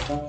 Kane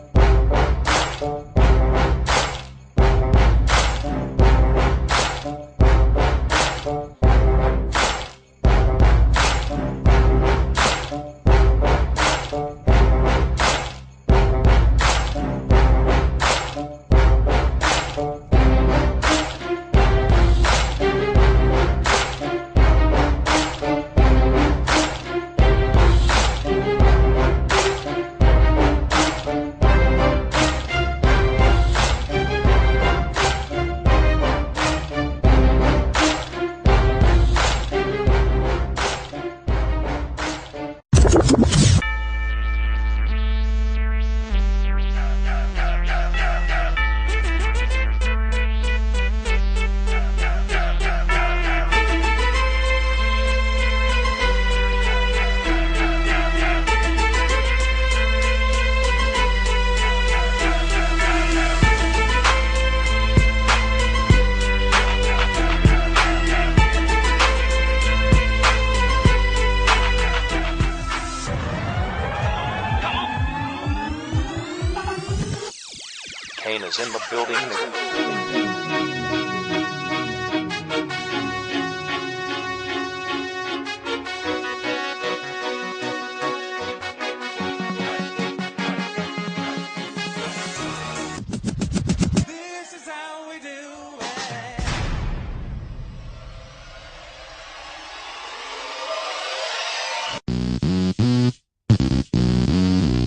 is in the building. This is how we do it.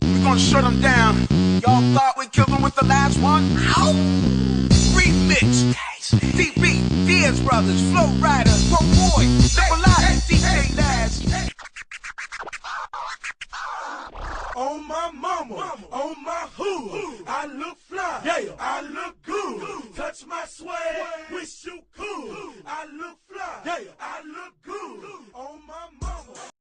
We're gonna shut them down. Y'all thought we killed them with the last one? Ow! Remix. DB, Diaz Brothers, Flow Rider, Pro Boy, Triple I, DJ Laz. On my mama, on my hood, I look fly. Yeah.